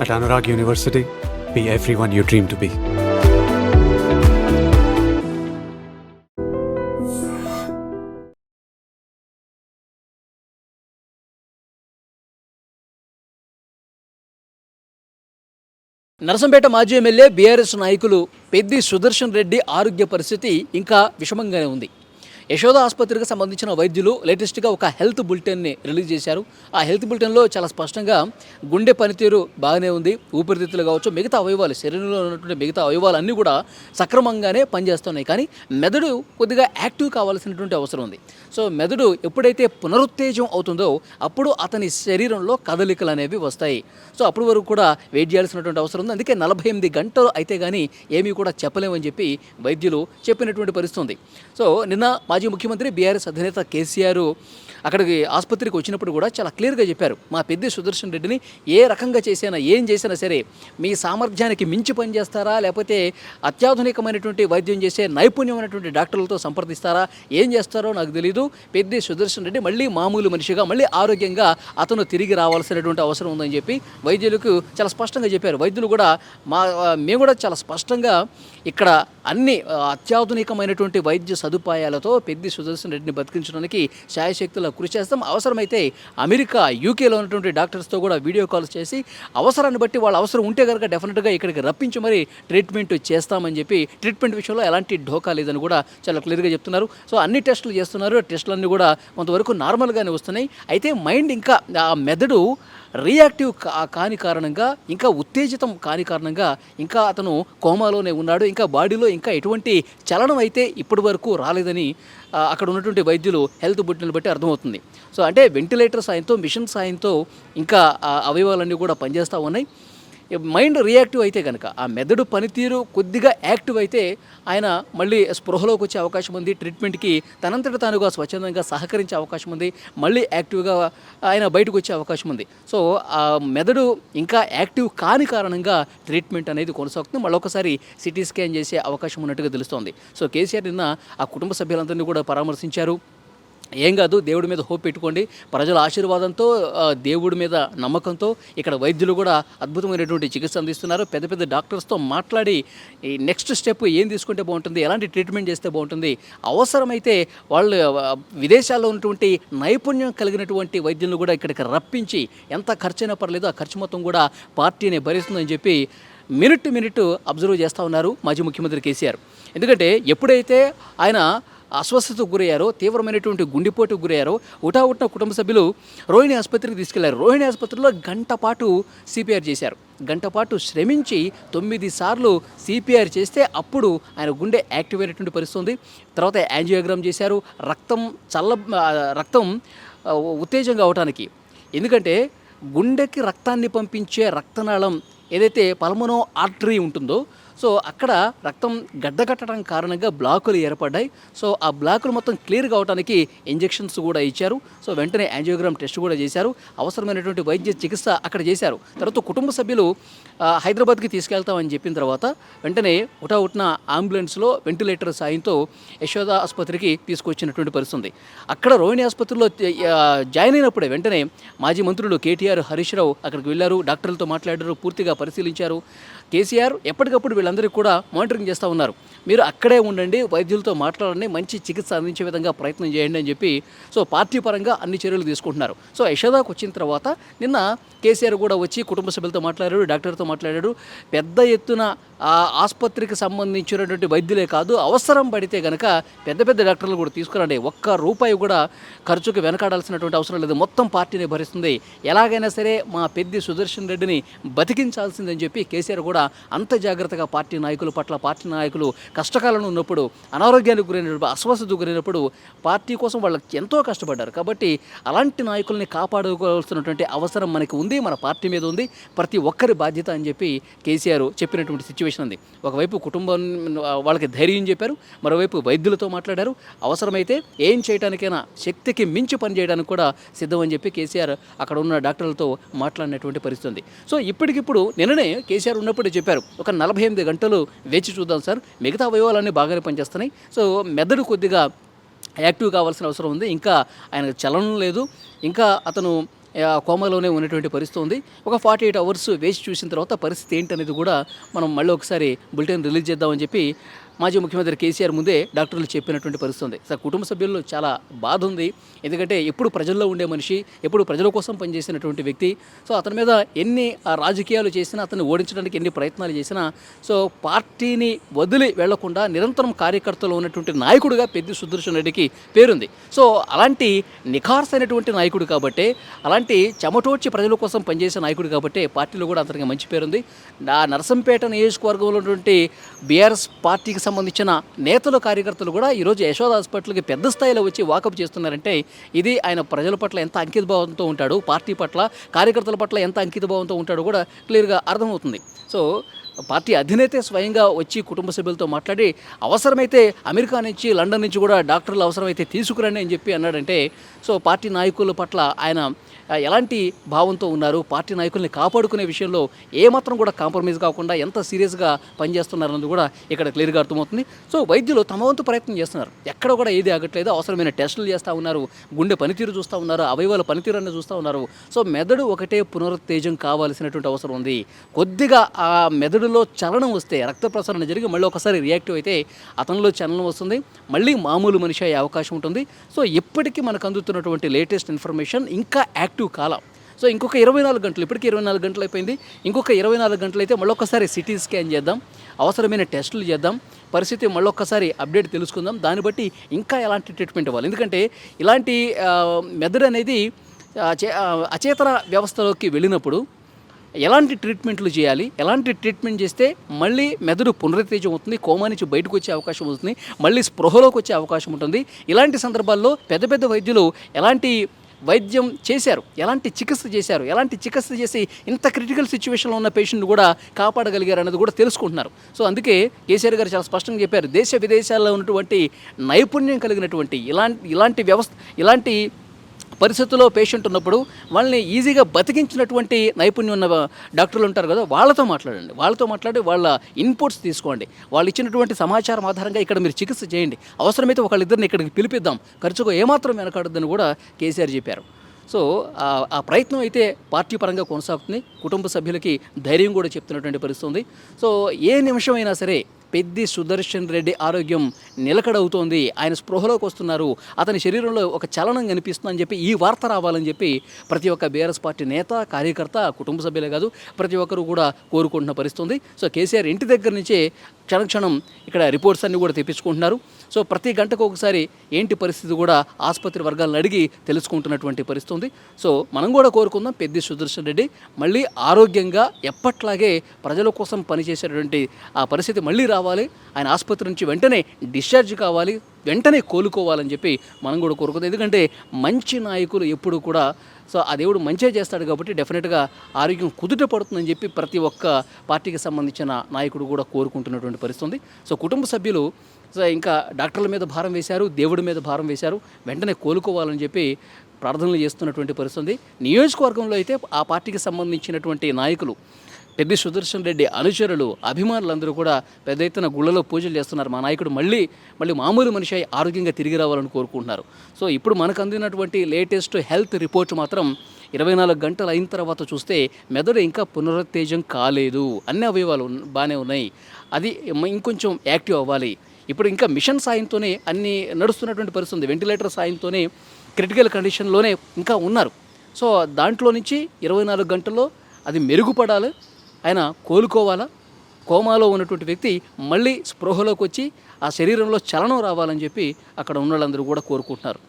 At Anurag University, be everyone you dream to be. Narsampet మాజీ MLA BRS నాయకులు పెద్ది సుదర్శన్ రెడ్డి ఆరోగ్య పరిస్థితి ఇంకా విషమంగానే ఉంది. యశోద ఆసుపత్రికి సంబంధించిన వైద్యులు లేటెస్ట్గా ఒక హెల్త్ బులెటిన్ని రిలీజ్ చేశారు. ఆ హెల్త్ బులెటిన్లో చాలా స్పష్టంగా గుండె పనితీరు బాగానే ఉంది, ఊపిరితిత్తులు కావచ్చు, మిగతా అవయవాలు, శరీరంలో ఉన్నటువంటి మిగతా అవయవాలు అన్నీ కూడా సక్రమంగానే పనిచేస్తున్నాయి. కానీ మెదడు కొద్దిగా యాక్టివ్ కావాల్సినటువంటి అవసరం ఉంది. సో మెదడు ఎప్పుడైతే పునరుత్తేజం అవుతుందో అప్పుడు అతని శరీరంలో కదలికలు అనేవి వస్తాయి. సో అప్పటి వరకు కూడా వెయిట్ చేయాల్సినటువంటి అవసరం ఉంది. అందుకే 48 గంటలు అయితే కానీ ఏమీ కూడా చెప్పలేమని చెప్పి వైద్యులు చెప్పినటువంటి పరిస్థితి ఉంది. సో నిన్న మాజీ ముఖ్యమంత్రి బీఆర్ఎస్ అధినేత కేసీఆర్ అక్కడికి ఆసుపత్రికి వచ్చినప్పుడు కూడా చాలా క్లియర్గా చెప్పారు, మా పెద్ది సుదర్శన్ రెడ్డిని ఏ రకంగా చేసినా ఏం చేసినా సరే మీ సామర్థ్యానికి మించి పనిచేస్తారా, లేకపోతే అత్యాధునికమైనటువంటి వైద్యం చేసే నైపుణ్యమైనటువంటి డాక్టర్లతో సంప్రదిస్తారా, ఏం చేస్తారో నాకు తెలీదు. పెద్ది సుదర్శన్ రెడ్డి మళ్ళీ మామూలు మనిషిగా మళ్ళీ ఆరోగ్యంగా అతను తిరిగి రావాల్సినటువంటి అవసరం ఉందని చెప్పి వైద్యులకు చాలా స్పష్టంగా చెప్పారు. వైద్యులు కూడా మేము కూడా చాలా స్పష్టంగా ఇక్కడ అన్ని అత్యాధునికమైనటువంటి వైద్య సదుపాయాలతో పెద్ది సుదర్శన్ రెడ్డిని బతికించడానికి శాయశక్తుల కృషి చేస్తాం. అవసరమైతే అమెరికా, యూకేలో ఉన్నటువంటి డాక్టర్స్తో కూడా వీడియో కాల్స్ చేసి అవసరాన్ని బట్టి వాళ్ళ అవసరం ఉంటే కనుక డెఫినెట్గా ఇక్కడికి రప్పించి మరి ట్రీట్మెంట్ చేస్తామని చెప్పి, ట్రీట్మెంట్ విషయంలో ఎలాంటి ఢోకా లేదని కూడా చాలా క్లియర్గా చెప్తున్నారు. సో అన్ని టెస్టులు చేస్తున్నారు, టెస్టులన్నీ కూడా కొంతవరకు నార్మల్గానే వస్తున్నాయి. అయితే మైండ్ ఇంకా ఆ మెదడు రియాక్టివ్ కాని కారణంగా, ఇంకా ఉత్తేజితం కాని కారణంగా ఇంకా అతను కోమాలోనే ఉన్నాడు. ఇంకా బాడీలో ఇంకా ఎటువంటి చలనం అయితే ఇప్పటి వరకు రాలేదని అక్కడ ఉన్నటువంటి వైద్యులు హెల్త్ బులెటిన్లు బట్టి అర్థమవుతుంది. సో అంటే వెంటిలేటర్ సాయంతో, మిషన్ సాయంతో ఇంకా అవయవాలన్నీ కూడా పనిచేస్తూ ఉన్నాయి. మైండ్ రియాక్టివ్ అయితే కనుక, ఆ మెదడు పనితీరు కొద్దిగా యాక్టివ్ అయితే ఆయన మళ్ళీ స్పృహలోకి వచ్చే అవకాశం ఉంది. ట్రీట్మెంట్కి తనంతట తానుగా స్వచ్ఛందంగా సహకరించే అవకాశం ఉంది. మళ్ళీ యాక్టివ్గా ఆయన బయటకు వచ్చే అవకాశం ఉంది. సో ఆ మెదడు ఇంకా యాక్టివ్ కాని కారణంగా ట్రీట్మెంట్ అనేది కొనసాగుతుంది. మళ్ళొకసారి సిటీ స్కాన్ చేసే అవకాశం ఉన్నట్టుగా తెలుస్తోంది. సో కేసీఆర్ నిన్న ఆ కుటుంబ సభ్యులందరినీ కూడా పరామర్శించారు. ఏం కాదు, దేవుడి మీద హోప్ పెట్టుకోండి, ప్రజల ఆశీర్వాదంతో, దేవుడి మీద నమ్మకంతో ఇక్కడ వైద్యులు కూడా అద్భుతమైనటువంటి చికిత్స అందిస్తున్నారు. పెద్ద పెద్ద డాక్టర్స్తో మాట్లాడి ఈ నెక్స్ట్ స్టెప్ ఏం తీసుకుంటే బాగుంటుంది, ఎలాంటి ట్రీట్మెంట్ చేస్తే బాగుంటుంది, అవసరమైతే వాళ్ళు విదేశాల్లో ఉన్నటువంటి నైపుణ్యం కలిగినటువంటి వైద్యులను కూడా ఇక్కడికి రప్పించి ఎంత ఖర్చైనా పర్లేదు ఆ ఖర్చు మొత్తం కూడా పార్టీనే భరిస్తుందని చెప్పి మినిట్ అబ్జర్వ్ చేస్తూ ఉన్నారు మాజీ ముఖ్యమంత్రి కేసీఆర్. ఎందుకంటే ఎప్పుడైతే ఆయన అస్వస్థతకు గురయ్యారో, తీవ్రమైనటువంటి గుండెపోటుకు గురయ్యారో, ఉటావుట్న కుటుంబ సభ్యులు రోహిణి ఆసుపత్రికి తీసుకెళ్లారు. రోహిణి ఆసుపత్రిలో గంట పాటు సిపిఆర్ చేశారు. గంట పాటు శ్రమించి 9 సార్లు సిపిఆర్ చేస్తే అప్పుడు ఆయన గుండె యాక్టివ్ అయినటువంటి పరిస్థితి ఉంది. తర్వాత యాంజియోగ్రామ్ చేశారు. రక్తం ఉత్తేజంగా అవటానికి, ఎందుకంటే గుండెకి రక్తాన్ని పంపించే రక్తనాళం ఏదైతే పల్మనో ఆర్టరీ ఉంటుందో, సో అక్కడ రక్తం గడ్డకట్టడం కారణంగా బ్లాకులు ఏర్పడ్డాయి. సో ఆ బ్లాకులు మొత్తం క్లియర్ కావడానికి ఇంజెక్షన్స్ కూడా ఇచ్చారు. సో వెంటనే యాంజియోగ్రామ్ టెస్ట్ కూడా చేశారు. అవసరమైనటువంటి వైద్య చికిత్స అక్కడ చేశారు. తర్వాత కుటుంబ సభ్యులు హైదరాబాద్కి తీసుకెళ్తామని చెప్పిన తర్వాత వెంటనే ఉటావుట్న అంబులెన్స్లో వెంటిలేటర్ సాయంతో యశోద ఆసుపత్రికి తీసుకొచ్చినటువంటి పరిస్థితి. అక్కడ రోహిణి ఆసుపత్రిలో జాయిన్ అయినప్పుడే వెంటనే మాజీ మంత్రులు కేటీఆర్, హరీష్ రావు అక్కడికి వెళ్ళారు, డాక్టర్లతో మాట్లాడారు, పూర్తిగా పరిశీలించారు. కేసీఆర్ ఎప్పటికప్పుడు వీళ్ళందరికీ కూడా మానిటరింగ్ చేస్తూ ఉన్నారు. మీరు అక్కడే ఉండండి, వైద్యులతో మాట్లాడండి, మంచి చికిత్స అందించే విధంగా ప్రయత్నం చేయండి అని చెప్పి సో పార్టీ పరంగా అన్ని చర్యలు తీసుకుంటున్నారు. సో యశోదాకు వచ్చిన తర్వాత నిన్న కేసీఆర్ కూడా వచ్చి కుటుంబ సభ్యులతో మాట్లాడారు, డాక్టర్తో మాట్లాడారు. పెద్ద ఎత్తున ఆ ఆసుపత్రికి సంబంధించినటువంటి వైద్యులే కాదు, అవసరం పడితే కనుక పెద్ద పెద్ద డాక్టర్లు కూడా తీసుకురండి, ఒక్క రూపాయి కూడా ఖర్చుకు వెనకాడాల్సినటువంటి అవసరం లేదు, మొత్తం పార్టీని భరిస్తుంది, ఎలాగైనా సరే మా పెద్ది సుదర్శన్ రెడ్డిని బతికించాల్సిందని చెప్పి కేసీఆర్ కూడా అంత జాగ్రత్తగా పార్టీ నాయకుల పట్ల, పార్టీ నాయకులు కష్టకాలంలో ఉన్నప్పుడు, అనారోగ్యానికి గురైనప్పుడు, అస్వస్థతకు గురైనప్పుడు పార్టీ కోసం వాళ్ళు ఎంతో కష్టపడ్డారు. కాబట్టి అలాంటి నాయకుల్ని కాపాడుకోవాల్సినటువంటి అవసరం మనకి ఉంది, మన పార్టీ మీద ఉంది, ప్రతి ఒక్కరి బాధ్యత అని చెప్పి కేసీఆర్ చెప్పినటువంటి సిచ్యువేషన్ ఉంది. ఒకవైపు కుటుంబం వాళ్ళకి ధైర్యం చెప్పారు, మరోవైపు వైద్యులతో మాట్లాడారు. అవసరమైతే ఏం చేయడానికైనా శక్తికి మించి పనిచేయడానికి కూడా సిద్ధం అని చెప్పి కేసీఆర్ అక్కడ ఉన్న డాక్టర్లతో మాట్లాడినటువంటి పరిస్థితి ఉంది. సో ఇప్పటికిప్పుడు నిన్ననే కేసీఆర్ ఉన్నప్పుడు చెప్పారు, ఒక 48 గంటలు వేచి చూద్దాం సార్, మిగతా అవయవాలన్నీ బాగానే పనిచేస్తున్నాయి, సో మెదడు కొద్దిగా యాక్టివ్ కావాల్సిన అవసరం ఉంది, ఇంకా ఆయనకు చలనం లేదు, ఇంకా అతను కోమాలోనే ఉన్నటువంటి పరిస్థితి ఉంది. ఒక 48 అవర్స్ వేచి చూసిన తర్వాత పరిస్థితి ఏంటనేది కూడా మనం మళ్ళీ ఒకసారి బులెటిన్ రిలీజ్ చేద్దామని చెప్పి మాజీ ముఖ్యమంత్రి కేసీఆర్ ముందే డాక్టర్లు చెప్పినటువంటి పరిస్థితి ఉంది. సార్ కుటుంబ సభ్యుల్లో చాలా బాధ ఉంది. ఎందుకంటే ఎప్పుడు ప్రజల్లో ఉండే మనిషి, ఎప్పుడు ప్రజల కోసం పనిచేసినటువంటి వ్యక్తి. సో అతని మీద ఎన్ని రాజకీయాలు చేసినా, అతన్ని ఓడించడానికి ఎన్ని ప్రయత్నాలు చేసినా, సో పార్టీని వదిలి వెళ్లకుండా నిరంతరం కార్యకర్తలు ఉన్నటువంటి నాయకుడిగా పెద్ది సుదర్శన్ రెడ్డికి పేరుంది. సో అలాంటి నిఖార్సైనటువంటి నాయకుడు కాబట్టి, అలాంటి చెమటోడ్చి ప్రజల కోసం పనిచేసే నాయకుడు కాబట్టి పార్టీలో కూడా అతనికి మంచి పేరుంది. నరసంపేట నియోజకవర్గంలో ఉన్నటువంటి బీఆర్ఎస్ పార్టీకి సంబంధించిన నేతలు, కార్యకర్తలు కూడా ఈరోజు యశోద హాస్పిటల్కి పెద్ద స్థాయిలో వచ్చి వాకప్ చేస్తున్నారంటే ఇది ఆయన ప్రజల పట్ల ఎంత అంకితభావంతో ఉంటాడు, పార్టీ పట్ల, కార్యకర్తల పట్ల ఎంత అంకితభావంతో ఉంటాడో కూడా క్లియర్గా అర్థమవుతుంది. సో పార్టీ అధినేతే స్వయంగా వచ్చి కుటుంబ సభ్యులతో మాట్లాడి అవసరమైతే అమెరికా నుంచి, లండన్ నుంచి కూడా డాక్టర్లు అవసరమైతే తీసుకురండి అని చెప్పి అన్నాడంటే సో పార్టీ నాయకుల పట్ల ఆయన ఎలాంటి భావంతో ఉన్నారు, పార్టీ నాయకుల్ని కాపాడుకునే విషయంలో ఏమాత్రం కూడా కాంప్రమైజ్ కాకుండా ఎంత సీరియస్గా పనిచేస్తున్నారన్నది కూడా ఇక్కడ క్లియర్గా అర్థమవుతుంది. సో వైద్యులు తమ వంతు ప్రయత్నం చేస్తున్నారు, ఎక్కడ కూడా ఏది ఆగట్లేదు. అవసరమైన టెస్టులు చేస్తూ ఉన్నారు, గుండె పనితీరు చూస్తూ ఉన్నారు, అవయవాల పనితీరు అన్నీ చూస్తూ ఉన్నారు. సో మెదడు ఒకటే పునరుత్తేజం కావాల్సినటువంటి అవసరం ఉంది. కొద్దిగా ఆ మెదడులో చలనం వస్తే, రక్త ప్రసరణ జరిగి మళ్ళీ ఒకసారి రియాక్టివ్ అయితే అతనిలో చలనం వస్తుంది, మళ్ళీ మామూలు మనిషి అయ్యే అవకాశం ఉంటుంది. సో ఇప్పటికీ మనకు అందుతున్నటువంటి లేటెస్ట్ ఇన్ఫర్మేషన్ ఇంకా యాక్టివ్ కాలం. సో ఇంకొక 24 గంటలు, ఇప్పటికీ 24 గంటలు అయిపోయింది, ఇంకొక 24 గంటలు అయితే మళ్ళొక్కసారి సిటీ స్కాన్ చేద్దాం, అవసరమైన టెస్టులు చేద్దాం, పరిస్థితి మళ్ళొక్కసారి అప్డేట్ తెలుసుకుందాం. దాన్ని బట్టి ఇంకా ఎలాంటి ట్రీట్మెంట్ ఇవ్వాలి. ఎందుకంటే ఇలాంటి మెదడు అనేది అచేతన వ్యవస్థలోకి వెళ్ళినప్పుడు ఎలాంటి ట్రీట్మెంట్లు చేయాలి, ఎలాంటి ట్రీట్మెంట్ చేస్తే మళ్ళీ మెదడు పునరుత్తేజం అవుతుంది, కోమా నుంచి బయటకు వచ్చే అవకాశం అవుతుంది, మళ్ళీ స్పృహలోకి వచ్చే అవకాశం ఉంటుంది. ఇలాంటి సందర్భాల్లో పెద్ద పెద్ద వైద్యులు ఎలాంటి వైద్యం చేశారు, ఎలాంటి చికిత్స చేశారు, ఎలాంటి చికిత్స చేసి ఇంత క్రిటికల్ సిచ్యువేషన్లో ఉన్న పేషెంట్ని కూడా కాపాడగలిగారు అన్నది కూడా తెలుసుకుంటున్నారు. సో అందుకే కేసీఆర్ గారు చాలా స్పష్టంగా చెప్పారు, దేశ విదేశాల్లో ఉన్నటువంటి నైపుణ్యం కలిగినటువంటి ఇలాంటి పరిస్థితుల్లో పేషెంట్ ఉన్నప్పుడు వాళ్ళని ఈజీగా బతికించినటువంటి నైపుణ్యం ఉన్న డాక్టర్లు ఉంటారు కదా, వాళ్ళతో మాట్లాడండి, వాళ్ళతో మాట్లాడి వాళ్ళ ఇన్పుట్స్ తీసుకోండి, వాళ్ళు ఇచ్చినటువంటి సమాచారం ఆధారంగా ఇక్కడ మీరు చికిత్స చేయండి, అవసరమైతే ఒకళ్ళిద్దరిని ఇక్కడికి పిలిపిద్దాం, ఖర్చుకు ఏమాత్రం వెనకాడద్దని కూడా కేసీఆర్ చెప్పారు. సో ఆ ప్రయత్నం అయితే పార్టీ పరంగా కొనసాగుతుంది. కుటుంబ సభ్యులకి ధైర్యం కూడా చెప్తున్నటువంటి పరిస్థితి ఉంది. సో ఏ నిమిషమైనా సరే పెద్ది సుదర్శన్ రెడ్డి ఆరోగ్యం నిలకడవుతోంది, ఆయన స్పృహలోకి వస్తున్నారు, అతని శరీరంలో ఒక చలనం కనిపిస్తుందని చెప్పి ఈ వార్త రావాలని చెప్పి ప్రతి ఒక్క బీఆర్ఎస్ పార్టీ నేత, కార్యకర్త, కుటుంబ సభ్యులే కాదు ప్రతి ఒక్కరు కూడా కోరుకుంటున్న పరిస్థితి ఉంది. సో కేసీఆర్ ఇంటి దగ్గర నుంచే క్షణక్షణం ఇక్కడ రిపోర్ట్స్ అన్నీ కూడా తెప్పించుకుంటున్నారు. సో ప్రతి గంటకు ఒకసారి ఏంటి పరిస్థితి కూడా ఆసుపత్రి వర్గాలను అడిగి తెలుసుకుంటున్నటువంటి పరిస్థితి ఉంది. సో మనం కూడా కోరుకుందాం పెద్ది సుదర్శన్ రెడ్డి మళ్ళీ ఆరోగ్యంగా ఎప్పట్లాగే ప్రజల కోసం పనిచేసేటువంటి ఆ పరిస్థితి మళ్ళీ రావాలి, ఆయన ఆసుపత్రి నుంచి వెంటనే డిశ్చార్జ్ కావాలి, వెంటనే కోలుకోవాలని చెప్పి మనం కూడా కోరుకుందాం. ఎందుకంటే మంచి నాయకులు ఎప్పుడు కూడా సో ఆ దేవుడు మంచిగా చేస్తాడు కాబట్టి డెఫినెట్గా ఆరోగ్యం కుదుట పడుతుందని చెప్పి ప్రతి ఒక్క పార్టీకి సంబంధించిన నాయకుడు కూడా కోరుకుంటున్నటువంటి పరిస్థితి ఉంది. సో కుటుంబ సభ్యులు సో ఇంకా డాక్టర్ల మీద భారం వేశారు, దేవుడి మీద భారం వేశారు, వెంటనే కోలుకోవాలని చెప్పి ప్రార్థనలు చేస్తున్నటువంటి పరిస్థితి ఉంది. నియోజకవర్గంలో అయితే ఆ పార్టీకి సంబంధించినటువంటి నాయకులు, పెద్ది సుదర్శన్ రెడ్డి అనుచరులు, అభిమానులందరూ కూడా పెద్ద ఎత్తున గుళ్ళలో పూజలు చేస్తున్నారు. మా నాయకుడు మళ్ళీ మామూలు మనిషి అయి ఆరోగ్యంగా తిరిగి రావాలని కోరుకుంటున్నారు. సో ఇప్పుడు మనకు అందినటువంటి లేటెస్ట్ హెల్త్ రిపోర్ట్ మాత్రం 24 గంటలు అయిన తర్వాత చూస్తే మెదడు ఇంకా పునరుత్తేజం కాలేదు, అన్ని అవయవాలు బాగానే ఉన్నాయి, అది ఇంకొంచెం యాక్టివ్ అవ్వాలి. ఇప్పుడు ఇంకా మిషన్ సాయంతోనే అన్ని నడుస్తున్నటువంటి పరిస్థితి ఉంది, వెంటిలేటర్ సాయంతోనే క్రిటికల్ కండిషన్లోనే ఇంకా ఉన్నారు. సో దాంట్లో నుంచి 24 గంటల్లో అది మెరుగుపడాలి, ఆయన కోలుకోవాలా, కోమాలో ఉన్నటువంటి వ్యక్తి మళ్ళీ స్పృహలోకి వచ్చి ఆ శరీరంలో చలనం రావాలని చెప్పి అక్కడ ఉన్న వాళ్ళందరూ కూడా కోరుకుంటున్నారు.